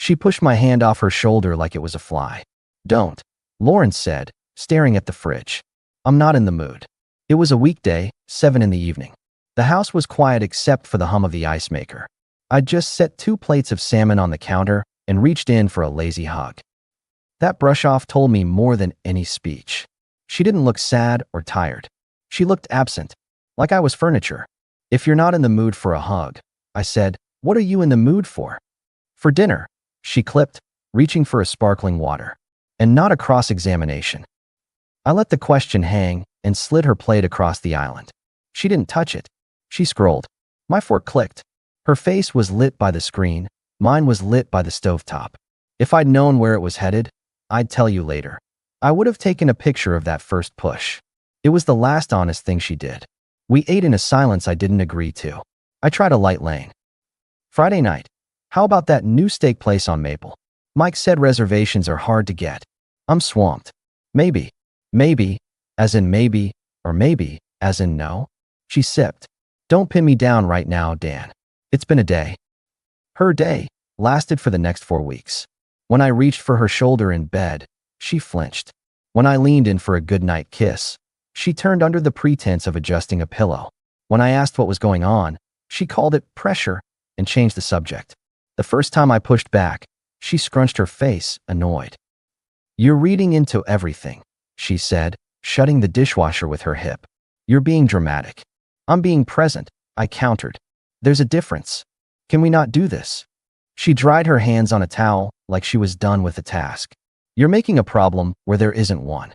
She pushed my hand off her shoulder like it was a fly. Don't, Lauren said, staring at the fridge. I'm not in the mood. It was a weekday, 7 in the evening. The house was quiet except for the hum of the ice maker. I'd just set 2 plates of salmon on the counter and reached in for a lazy hug. That brush-off told me more than any speech. She didn't look sad or tired. She looked absent, like I was furniture. If you're not in the mood for a hug, I said, what are you in the mood for? For dinner, she clipped, reaching for a sparkling water. And not a cross-examination. I let the question hang and slid her plate across the island. She didn't touch it. She scrolled. My fork clicked. Her face was lit by the screen. Mine was lit by the stovetop. If I'd known where it was headed, I'd tell you later. I would have taken a picture of that first push. It was the last honest thing she did. We ate in a silence I didn't agree to. I tried a light lane. Friday night. How about that new steak place on Maple? Mike said reservations are hard to get. I'm swamped. Maybe, as in maybe, or maybe, as in no. She sipped. Don't pin me down right now, Dan. It's been a day. Her day lasted for the next 4 weeks. When I reached for her shoulder in bed, she flinched. When I leaned in for a goodnight kiss, she turned under the pretense of adjusting a pillow. When I asked what was going on, she called it pressure and changed the subject. The first time I pushed back, she scrunched her face, annoyed. You're reading into everything, she said, shutting the dishwasher with her hip. You're being dramatic. I'm being present, I countered. There's a difference. Can we not do this? She dried her hands on a towel like she was done with the task. You're making a problem where there isn't one.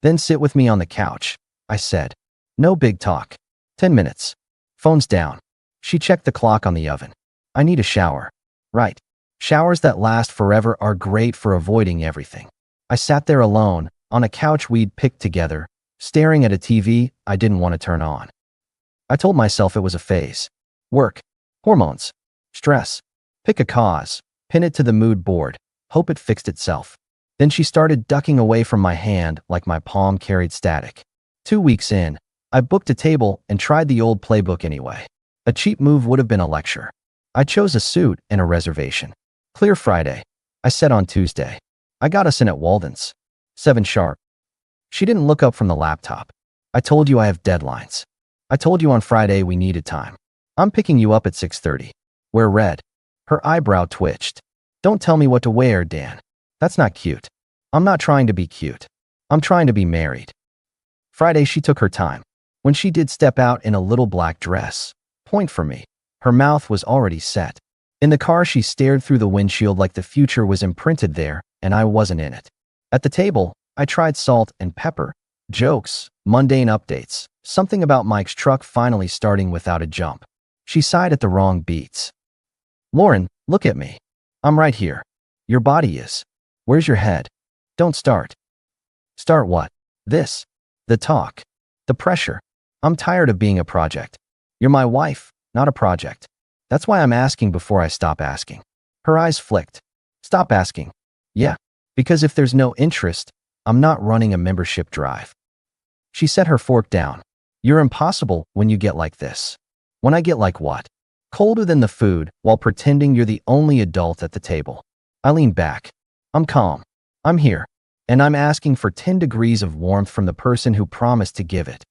Then sit with me on the couch, I said. No big talk. 10 minutes. Phone's down. She checked the clock on the oven. I need a shower. Right. Showers that last forever are great for avoiding everything. I sat there alone, on a couch we'd picked together, staring at a TV I didn't want to turn on. I told myself it was a phase. Work. Hormones. Stress. Pick a cause. Pin it to the mood board. Hope it fixed itself. Then she started ducking away from my hand like my palm carried static. 2 weeks in, I booked a table and tried the old playbook anyway. A cheap move would have been a lecture. I chose a suit and a reservation. Clear Friday. I said on Tuesday. I got us in at Walden's. 7 sharp. She didn't look up from the laptop. I told you I have deadlines. I told you on Friday we needed time. I'm picking you up at 6:30. Wear red. Her eyebrow twitched. Don't tell me what to wear, Dan. That's not cute. I'm not trying to be cute. I'm trying to be married. Friday she took her time. When she did step out in a little black dress, point for me, her mouth was already set. In the car she stared through the windshield like the future was imprinted there and I wasn't in it. At the table, I tried salt and pepper, jokes, mundane updates, something about Mike's truck finally starting without a jump. She sighed at the wrong beats. Lauren, look at me. I'm right here. Your body is. Where's your head? Don't start. Start what? This. The talk. The pressure. I'm tired of being a project. You're my wife, not a project. That's why I'm asking before I stop asking. Her eyes flicked. Stop asking. Yeah, because if there's no interest, I'm not running a membership drive. She set her fork down. You're impossible when you get like this. When I get like what? Colder than the food while pretending you're the only adult at the table. I lean back. I'm calm. I'm here. And I'm asking for 10 degrees of warmth from the person who promised to give it.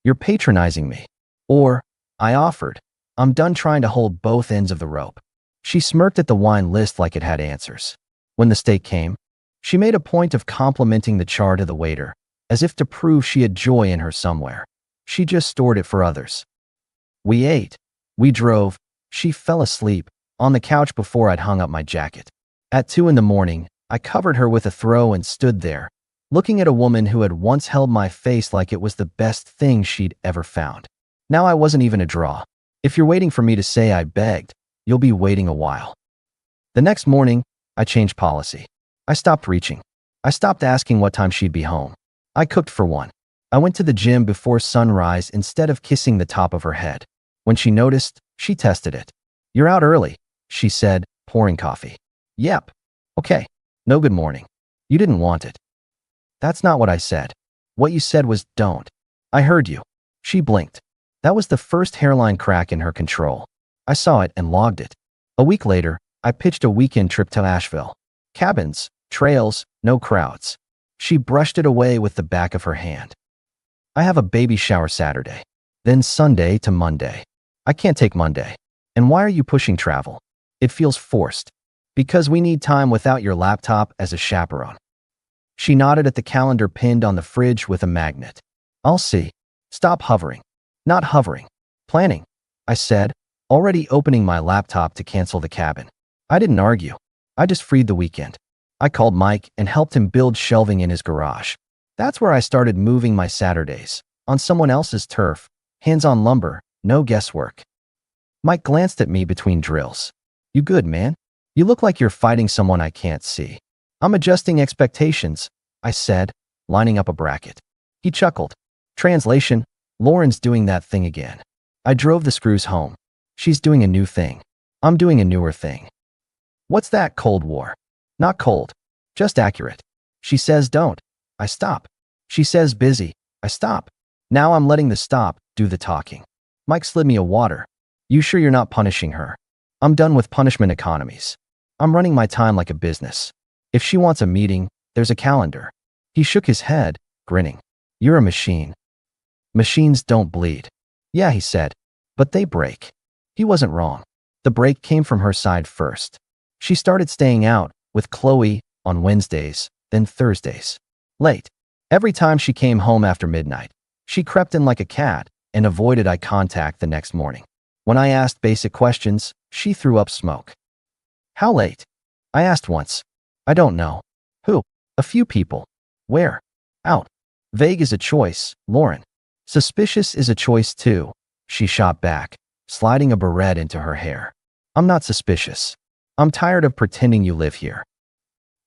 You're patronizing me. Or, I offered. I'm done trying to hold both ends of the rope. She smirked at the wine list like it had answers. When the steak came, she made a point of complimenting the char to the waiter, as if to prove she had joy in her somewhere. She just stored it for others. We ate. We drove. She fell asleep on the couch before I'd hung up my jacket. At 2 in the morning, I covered her with a throw and stood there, looking at a woman who had once held my face like it was the best thing she'd ever found. Now I wasn't even a draw. If you're waiting for me to say I begged, you'll be waiting a while. The next morning, I changed policy. I stopped reaching. I stopped asking what time she'd be home. I cooked for one. I went to the gym before sunrise instead of kissing the top of her head. When she noticed, she tested it. You're out early, she said, pouring coffee. Yep. Okay. No good morning. You didn't want it. That's not what I said. What you said was don't. I heard you. She blinked. That was the first hairline crack in her control. I saw it and logged it. A week later, I pitched a weekend trip to Asheville. Cabins, trails, no crowds. She brushed it away with the back of her hand. I have a baby shower Saturday. Then Sunday to Monday. I can't take Monday. And why are you pushing travel? It feels forced. Because we need time without your laptop as a chaperone. She nodded at the calendar pinned on the fridge with a magnet. I'll see. Stop hovering. Not hovering. Planning, I said, already opening my laptop to cancel the cabin. I didn't argue. I just freed the weekend. I called Mike and helped him build shelving in his garage. That's where I started moving my Saturdays. On someone else's turf. Hands-on lumber. No guesswork. Mike glanced at me between drills. You good, man? You look like you're fighting someone I can't see. I'm adjusting expectations, I said, lining up a bracket. He chuckled. Translation, Lauren's doing that thing again. I drove the screws home. She's doing a new thing. I'm doing a newer thing. What's that, Cold War? Not cold. Just accurate. She says don't. I stop. She says busy. I stop. Now I'm letting the stop do the talking. Mike slid me a water. You sure you're not punishing her? I'm done with punishment economies. I'm running my time like a business. If she wants a meeting, there's a calendar. He shook his head, grinning. You're a machine. Machines don't bleed. Yeah, he said. But they break. He wasn't wrong. The break came from her side first. She started staying out with Chloe on Wednesdays, then Thursdays. Late. Every time she came home after midnight, she crept in like a cat and avoided eye contact the next morning. When I asked basic questions, she threw up smoke. How late? I asked once. I don't know. Who? A few people. Where? Out. Vague is a choice, Lauren. Suspicious is a choice too. She shot back, sliding a barrette into her hair. I'm not suspicious. I'm tired of pretending you live here.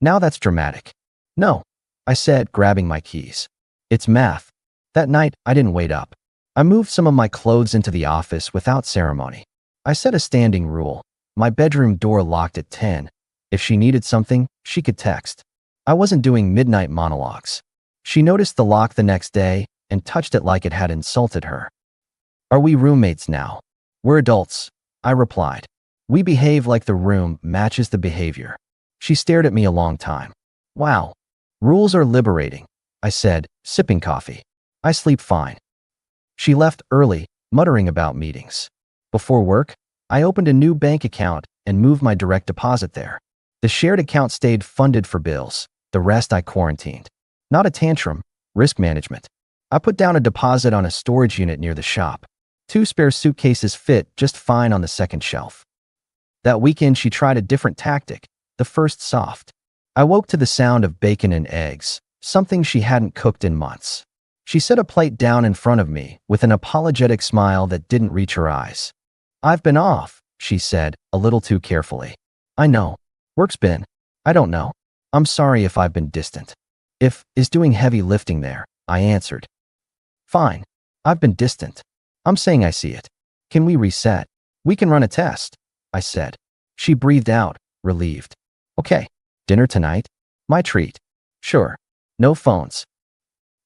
Now that's dramatic. No, I said, grabbing my keys. It's math. That night, I didn't wait up. I moved some of my clothes into the office without ceremony. I set a standing rule. My bedroom door locked at 10. If she needed something, she could text. I wasn't doing midnight monologues. She noticed the lock the next day and touched it like it had insulted her. Are we roommates now? We're adults, I replied. We behave like the room matches the behavior. She stared at me a long time. Wow. Rules are liberating, I said, sipping coffee. I sleep fine. She left early, muttering about meetings. Before work, I opened a new bank account and moved my direct deposit there. The shared account stayed funded for bills. The rest I quarantined. Not a tantrum, risk management. I put down a deposit on a storage unit near the shop. 2 spare suitcases fit just fine on the second shelf. That weekend she tried a different tactic, the first soft. I woke to the sound of bacon and eggs, something she hadn't cooked in months. She set a plate down in front of me with an apologetic smile that didn't reach her eyes. I've been off, she said, a little too carefully. I know. Work's been. I don't know. I'm sorry if I've been distant. If is doing heavy lifting there, I answered. Fine. I've been distant. I'm saying I see it. Can we reset? We can run a test, I said. She breathed out, relieved. Okay. Dinner tonight? My treat. Sure. No phones.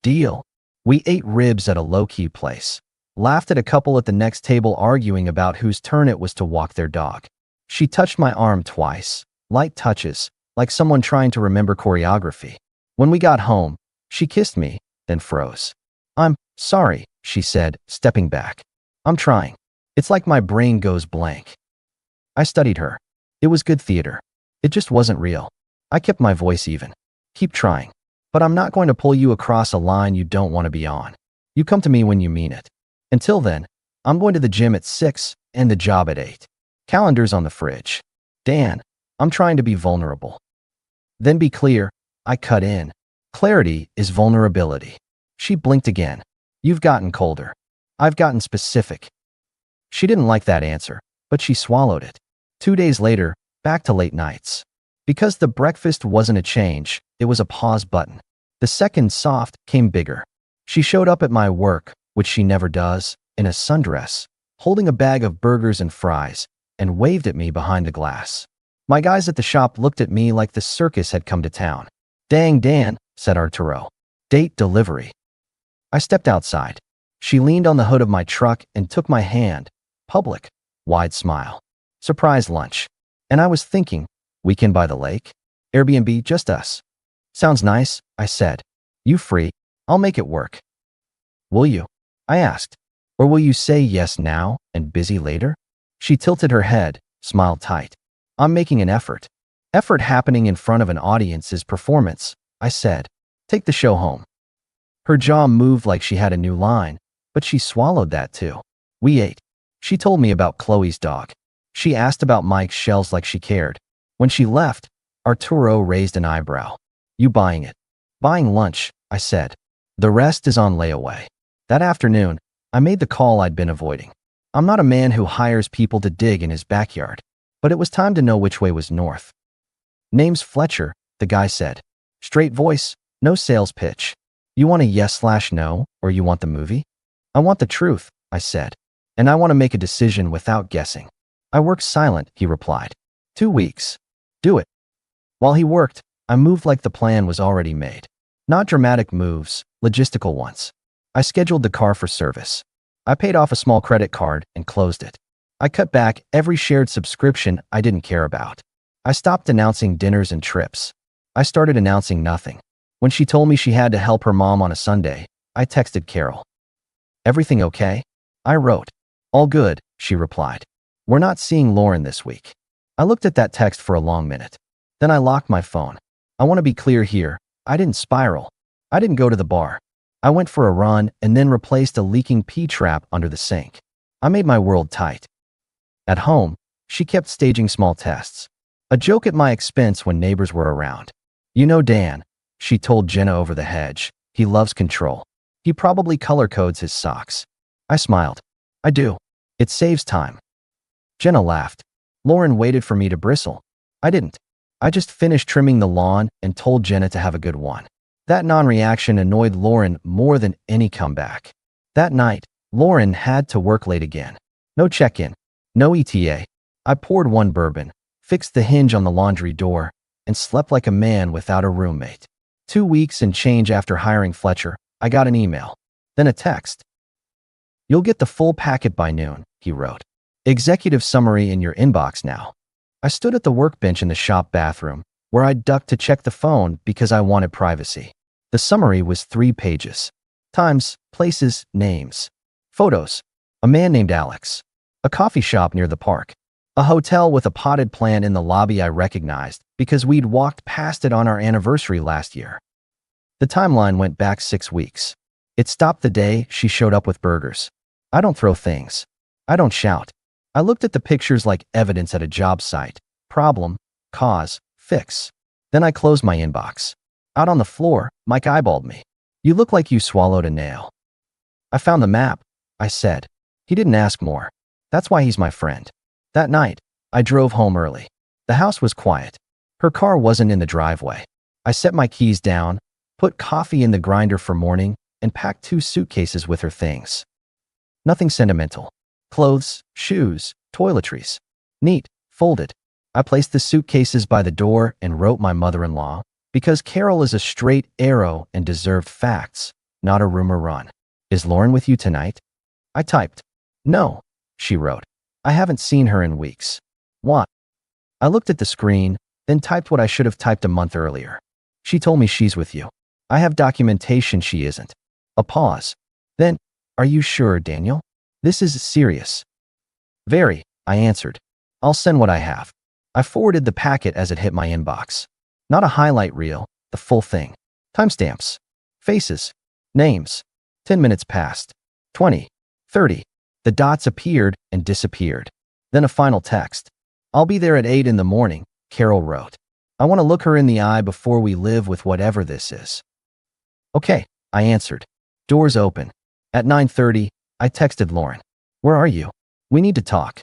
Deal. We ate ribs at a low-key place. Laughed at a couple at the next table arguing about whose turn it was to walk their dog. She touched my arm twice, light touches, like someone trying to remember choreography. When we got home, she kissed me, then froze. I'm sorry, she said, stepping back. I'm trying. It's like my brain goes blank. I studied her. It was good theater. It just wasn't real. I kept my voice even. Keep trying. But I'm not going to pull you across a line you don't want to be on. You come to me when you mean it. Until then, I'm going to the gym at 6 and the job at 8. Calendar's on the fridge. Dan, I'm trying to be vulnerable. Then be clear, I cut in. Clarity is vulnerability. She blinked again. You've gotten colder. I've gotten specific. She didn't like that answer, but she swallowed it. 2 days later, back to late nights. Because the breakfast wasn't a change, it was a pause button. The second soft came bigger. She showed up at my work, which she never does, in a sundress, holding a bag of burgers and fries, and waved at me behind the glass. My guys at the shop looked at me like the circus had come to town. Dang, Dan, said Arturo. Date delivery. I stepped outside. She leaned on the hood of my truck and took my hand. Public. Wide smile. Surprise lunch. And I was thinking, weekend by the lake? Airbnb, just us. Sounds nice, I said. You free? I'll make it work. Will you? I asked. Or will you say yes now and busy later? She tilted her head, smiled tight. I'm making an effort. Effort happening in front of an audience is performance, I said. Take the show home. Her jaw moved like she had a new line, but she swallowed that too. We ate. She told me about Chloe's dog. She asked about Mike's shells like she cared. When she left, Arturo raised an eyebrow. You buying it? Buying lunch, I said. The rest is on layaway. That afternoon, I made the call I'd been avoiding. I'm not a man who hires people to dig in his backyard, but it was time to know which way was north. Name's Fletcher, the guy said. Straight voice, no sales pitch. You want a yes/no, or you want the movie? I want the truth, I said. And I want to make a decision without guessing. I work silent, he replied. 2 weeks. Do it. While he worked, I moved like the plan was already made. Not dramatic moves, logistical ones. I scheduled the car for service. I paid off a small credit card and closed it. I cut back every shared subscription I didn't care about. I stopped announcing dinners and trips. I started announcing nothing. When she told me she had to help her mom on a Sunday, I texted Carol. Everything okay? I wrote. All good, she replied. We're not seeing Lauren this week. I looked at that text for a long minute. Then I locked my phone. I want to be clear here. I didn't spiral. I didn't go to the bar. I went for a run and then replaced a leaking P-trap under the sink. I made my world tight. At home, she kept staging small tests. A joke at my expense when neighbors were around. You know Dan, she told Jenna over the hedge. He loves control. He probably color codes his socks. I smiled. I do. It saves time. Jenna laughed. Lauren waited for me to bristle. I didn't. I just finished trimming the lawn and told Jenna to have a good one. That non-reaction annoyed Lauren more than any comeback. That night, Lauren had to work late again. No check-in. No ETA. I poured one bourbon, fixed the hinge on the laundry door, and slept like a man without a roommate. 2 weeks and change after hiring Fletcher, I got an email. Then a text. You'll get the full packet by noon, he wrote. Executive summary in your inbox now. I stood at the workbench in the shop bathroom, where I ducked to check the phone because I wanted privacy. The summary was 3 pages. Times, places, names. Photos. A man named Alex. A coffee shop near the park. A hotel with a potted plant in the lobby I recognized because we'd walked past it on our anniversary last year. The timeline went back 6 weeks. It stopped the day she showed up with burgers. I don't throw things. I don't shout. I looked at the pictures like evidence at a job site. Problem, cause, fix. Then I closed my inbox. Out on the floor, Mike eyeballed me. You look like you swallowed a nail. I found the map, I said. He didn't ask more. That's why he's my friend. That night, I drove home early. The house was quiet. Her car wasn't in the driveway. I set my keys down, put coffee in the grinder for morning, and packed 2 suitcases with her things. Nothing sentimental. Clothes, shoes, toiletries. Neat, folded. I placed the suitcases by the door and wrote my mother-in-law, because Carol is a straight arrow and deserved facts, not a rumor run. Is Lauren with you tonight? I typed. No, she wrote. I haven't seen her in weeks. What? I looked at the screen, then typed what I should have typed a month earlier. She told me she's with you. I have documentation she isn't. A pause. Then, are you sure, Daniel? This is serious. Very, I answered. I'll send what I have. I forwarded the packet as it hit my inbox. Not a highlight reel, the full thing. Timestamps. Faces. Names. 10 minutes passed. 20. 30. The dots appeared and disappeared. Then a final text. I'll be there at 8 in the morning, Carol wrote. I want to look her in the eye before we live with whatever this is. Okay, I answered. Doors open. At 9:30, I texted Lauren. Where are you? We need to talk.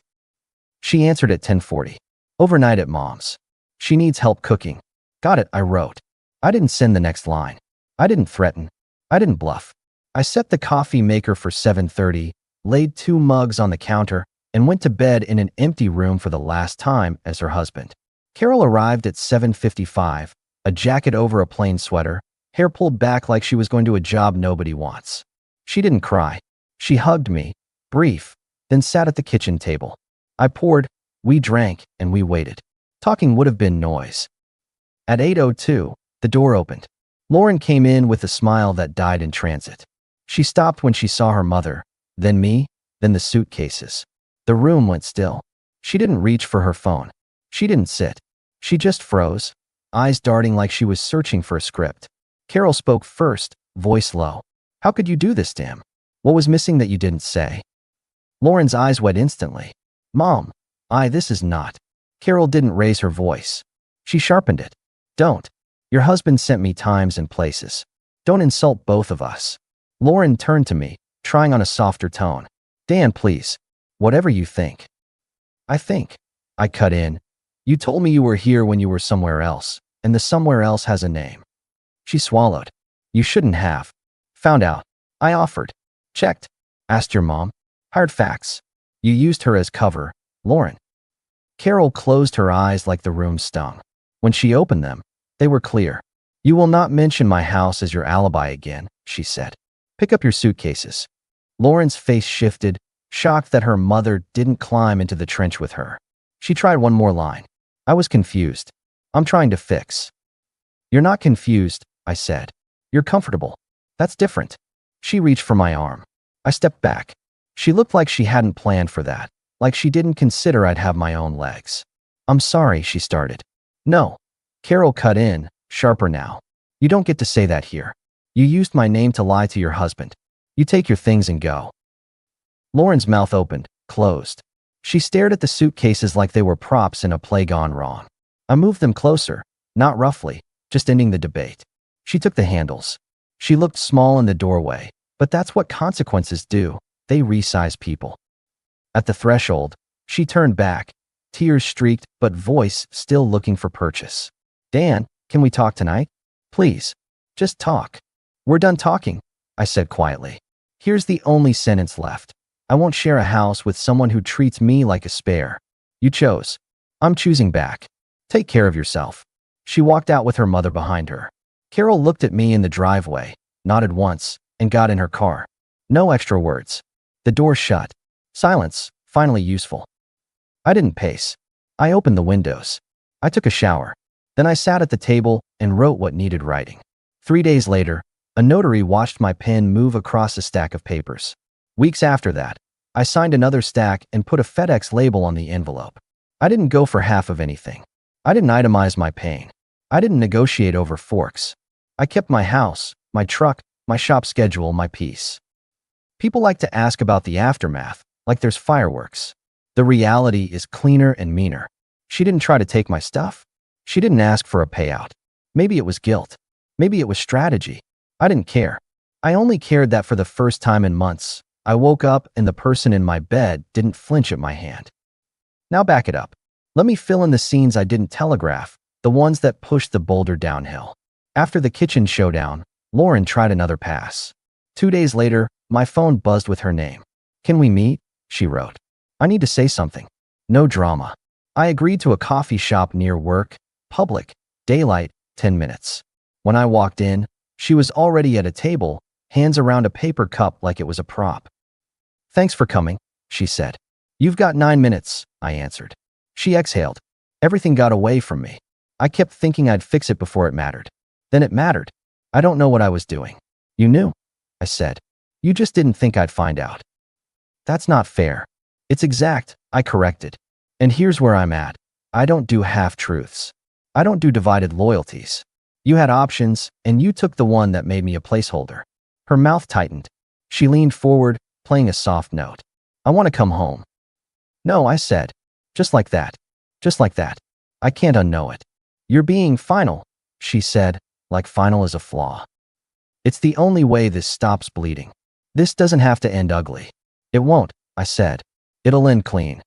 She answered at 10:40. Overnight at Mom's. She needs help cooking. Got it, I wrote. I didn't send the next line. I didn't threaten. I didn't bluff. I set the coffee maker for 7:30, laid 2 mugs on the counter, and went to bed in an empty room for the last time as her husband. Carol arrived at 7:55, a jacket over a plain sweater, hair pulled back like she was going to a job nobody wants. She didn't cry. She hugged me, brief, then sat at the kitchen table. I poured, we drank, and we waited. Talking would have been noise. At 8:02, the door opened. Lauren came in with a smile that died in transit. She stopped when she saw her mother, then me, then the suitcases. The room went still. She didn't reach for her phone. She didn't sit. She just froze, eyes darting like she was searching for a script. Carol spoke first, voice low. How could you do this to him? What was missing that you didn't say? Lauren's eyes wet instantly. Mom, this is not. Carol didn't raise her voice. She sharpened it. Don't. Your husband sent me times and places. Don't insult both of us. Lauren turned to me, trying on a softer tone. Dan, please. Whatever you think. I think. I cut in. You told me you were here when you were somewhere else, and the somewhere else has a name. She swallowed. You shouldn't have. Found out. I offered. Checked. Asked your mom. Hired facts. You used her as cover, Lauren. Carol closed her eyes like the room stung. When she opened them, they were clear. You will not mention my house as your alibi again, she said. Pick up your suitcases. Lauren's face shifted, shocked that her mother didn't climb into the trench with her. She tried one more line. I was confused. I'm trying to fix. You're not confused, I said. You're comfortable. That's different. She reached for my arm. I stepped back. She looked like she hadn't planned for that, like she didn't consider I'd have my own legs. I'm sorry, she started. No. Carol cut in, sharper now. You don't get to say that here. You used my name to lie to your husband. You take your things and go. Lauren's mouth opened, closed. She stared at the suitcases like they were props in a play gone wrong. I moved them closer, not roughly, just ending the debate. She took the handles. She looked small in the doorway, but that's what consequences do. They resize people. At the threshold, she turned back, tears streaked, but voice still looking for purchase. Dan, can we talk tonight? Please. Just talk. We're done talking, I said quietly. Here's the only sentence left. I won't share a house with someone who treats me like a spare. You chose. I'm choosing back. Take care of yourself. She walked out with her mother behind her. Carol looked at me in the driveway, nodded once, and got in her car. No extra words. The door shut. Silence, finally useful. I didn't pace. I opened the windows. I took a shower. Then I sat at the table and wrote what needed writing. 3 days later, a notary watched my pen move across a stack of papers. Weeks after that, I signed another stack and put a FedEx label on the envelope. I didn't go for half of anything. I didn't itemize my pain. I didn't negotiate over forks. I kept my house, my truck, my shop schedule, my peace. People like to ask about the aftermath, like there's fireworks. The reality is cleaner and meaner. She didn't try to take my stuff. She didn't ask for a payout. Maybe it was guilt. Maybe it was strategy. I didn't care. I only cared that for the first time in months, I woke up and the person in my bed didn't flinch at my hand. Now back it up. Let me fill in the scenes I didn't telegraph, the ones that pushed the boulder downhill. After the kitchen showdown, Lauren tried another pass. 2 days later, my phone buzzed with her name. Can we meet? She wrote. I need to say something. No drama. I agreed to a coffee shop near work, public, daylight, 10 minutes. When I walked in, she was already at a table, hands around a paper cup like it was a prop. Thanks for coming, she said. You've got 9 minutes, I answered. She exhaled. Everything got away from me. I kept thinking I'd fix it before it mattered. Then it mattered. I don't know what I was doing. You knew, I said. You just didn't think I'd find out. That's not fair. It's exact, I corrected. And here's where I'm at. I don't do half-truths. I don't do divided loyalties. You had options, and you took the one that made me a placeholder. Her mouth tightened. She leaned forward, playing a soft note. I want to come home. No, I said. Just like that. Just like that. I can't unknow it. You're being final, she said, like final is a flaw. It's the only way this stops bleeding. This doesn't have to end ugly. It won't, I said. It'll end clean.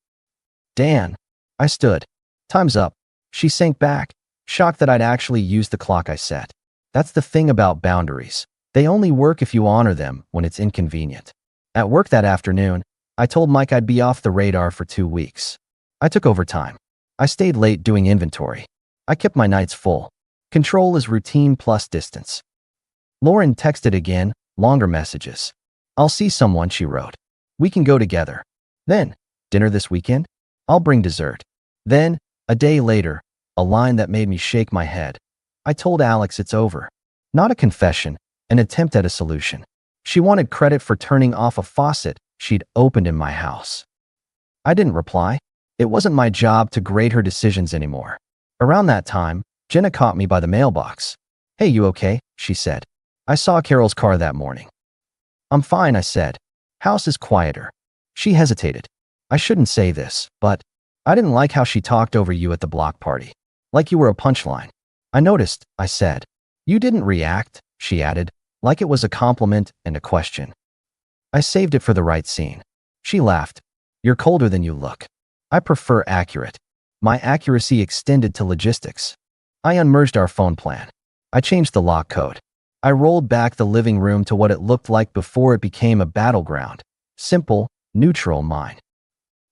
Dan. I stood. Time's up. She sank back, shocked that I'd actually used the clock I set. That's the thing about boundaries. They only work if you honor them when it's inconvenient. At work that afternoon, I told Mike I'd be off the radar for 2 weeks. I took overtime. I stayed late doing inventory. I kept my nights full. Control is routine plus distance. Lauren texted again, longer messages. I'll see someone, she wrote. We can go together. Then, dinner this weekend? I'll bring dessert. Then, a day later, a line that made me shake my head. I told Alex it's over. Not a confession, an attempt at a solution. She wanted credit for turning off a faucet she'd opened in my house. I didn't reply. It wasn't my job to grade her decisions anymore. Around that time, Jenna caught me by the mailbox. "Hey, you okay?" she said. "I saw Carol's car that morning." "I'm fine," I said. "House is quieter." She hesitated. "I shouldn't say this, but I didn't like how she talked over you at the block party. Like you were a punchline." "I noticed," I said. "You didn't react," she added, like it was a compliment and a question. "I saved it for the right scene." She laughed. "You're colder than you look." "I prefer accurate." My accuracy extended to logistics. I unmerged our phone plan. I changed the lock code. I rolled back the living room to what it looked like before it became a battleground. Simple, neutral, mine.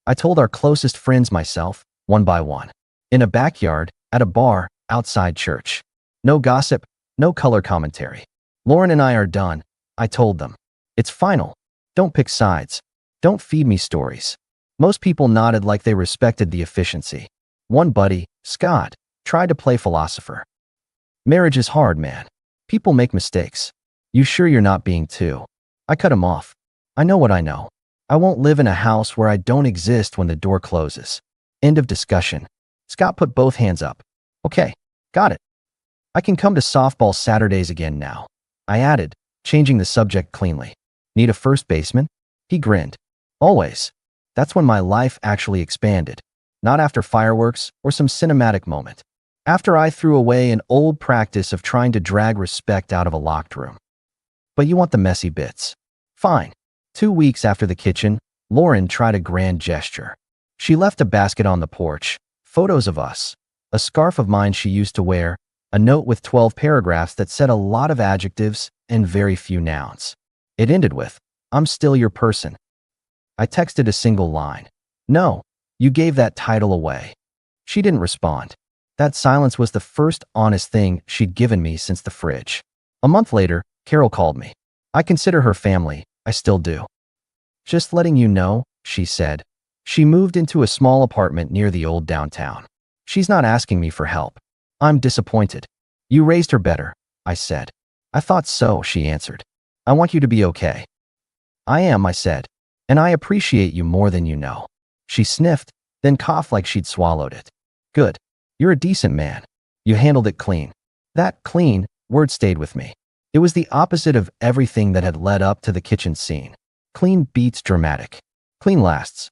I told our closest friends myself, one by one. In a backyard, at a bar, outside church. No gossip, no color commentary. "Lauren and I are done," I told them. "It's final. Don't pick sides. Don't feed me stories." Most people nodded like they respected the efficiency. One buddy, Scott, tried to play philosopher. "Marriage is hard, man. People make mistakes. You sure you're not being too?" I cut him off. "I know what I know. I won't live in a house where I don't exist when the door closes." End of discussion. Scott put both hands up. "Okay, got it. I can come to softball Saturdays again now," I added, changing the subject cleanly. "Need a first baseman?" He grinned. "Always." That's when my life actually expanded. Not after fireworks or some cinematic moment. After I threw away an old practice of trying to drag respect out of a locked room. But you want the messy bits. Fine. 2 weeks after the kitchen, Lauren tried a grand gesture. She left a basket on the porch, photos of us, a scarf of mine she used to wear, a note with 12 paragraphs that said a lot of adjectives and very few nouns. It ended with, "I'm still your person." I texted a single line. "No, you gave that title away." She didn't respond. That silence was the first honest thing she'd given me since the fridge. A month later, Carol called me. "I consider her family, I still do." "Just letting you know," she said. She moved into a small apartment near the old downtown. "She's not asking me for help." "I'm disappointed." "You raised her better," I said. "I thought so," she answered. "I want you to be okay." "I am," I said. "And I appreciate you more than you know." She sniffed, then coughed like she'd swallowed it. "Good. You're a decent man. You handled it clean." That "clean" word stayed with me. It was the opposite of everything that had led up to the kitchen scene. Clean beats dramatic. Clean lasts.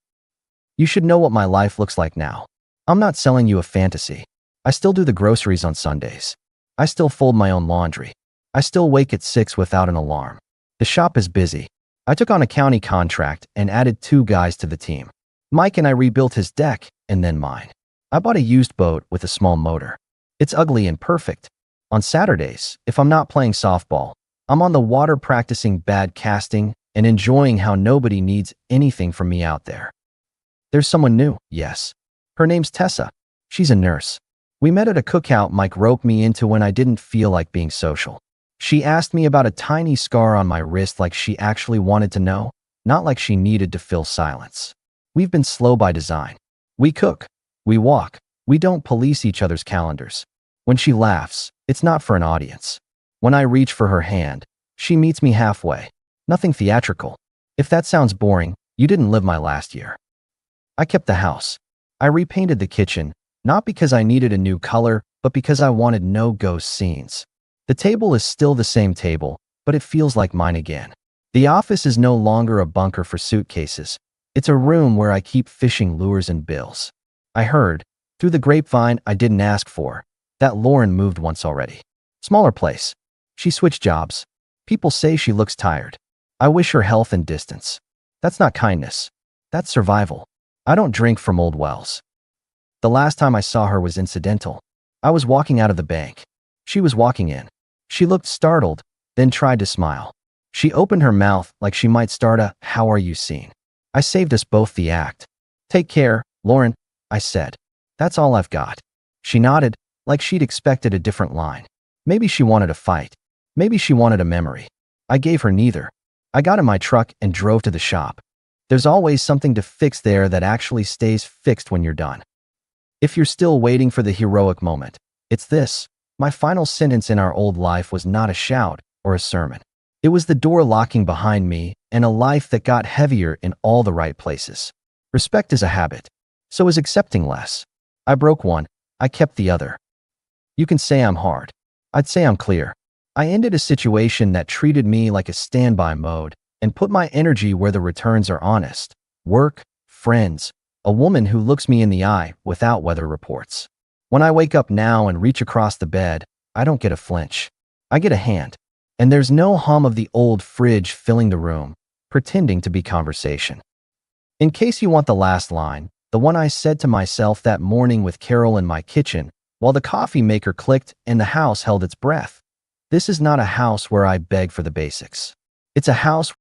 You should know what my life looks like now. I'm not selling you a fantasy. I still do the groceries on Sundays. I still fold my own laundry. I still wake at 6 without an alarm. The shop is busy. I took on a county contract and added 2 guys to the team. Mike and I rebuilt his deck, and then mine. I bought a used boat with a small motor. It's ugly and perfect. On Saturdays, if I'm not playing softball, I'm on the water practicing bad casting and enjoying how nobody needs anything from me out there. There's someone new, yes. Her name's Tessa. She's a nurse. We met at a cookout Mike roped me into when I didn't feel like being social. She asked me about a tiny scar on my wrist like she actually wanted to know, not like she needed to fill silence. We've been slow by design. We cook. We walk. We don't police each other's calendars. When she laughs, it's not for an audience. When I reach for her hand, she meets me halfway. Nothing theatrical. If that sounds boring, you didn't live my last year. I kept the house. I repainted the kitchen, not because I needed a new color, but because I wanted no ghost scenes. The table is still the same table, but it feels like mine again. The office is no longer a bunker for suitcases. It's a room where I keep fishing lures and bills. I heard, through the grapevine I didn't ask for, that Lauren moved once already. Smaller place. She switched jobs. People say she looks tired. I wish her health and distance. That's not kindness. That's survival. I don't drink from old wells. The last time I saw her was incidental. I was walking out of the bank. She was walking in. She looked startled, then tried to smile. She opened her mouth like she might start a "How are you" scene. I saved us both the act. "Take care, Lauren," I said. "That's all I've got." She nodded, like she'd expected a different line. Maybe she wanted a fight. Maybe she wanted a memory. I gave her neither. I got in my truck and drove to the shop. There's always something to fix there that actually stays fixed when you're done. If you're still waiting for the heroic moment, it's this. My final sentence in our old life was not a shout or a sermon. It was the door locking behind me and a life that got heavier in all the right places. Respect is a habit. So is accepting less. I broke one. I kept the other. You can say I'm hard. I'd say I'm clear. I ended a situation that treated me like a standby mode and put my energy where the returns are honest. Work, friends, a woman who looks me in the eye without weather reports. When I wake up now and reach across the bed, I don't get a flinch. I get a hand. And there's no hum of the old fridge filling the room, pretending to be conversation. In case you want the last line, the one I said to myself that morning with Carol in my kitchen, while the coffee maker clicked and the house held its breath. This is not a house where I beg for the basics. It's a house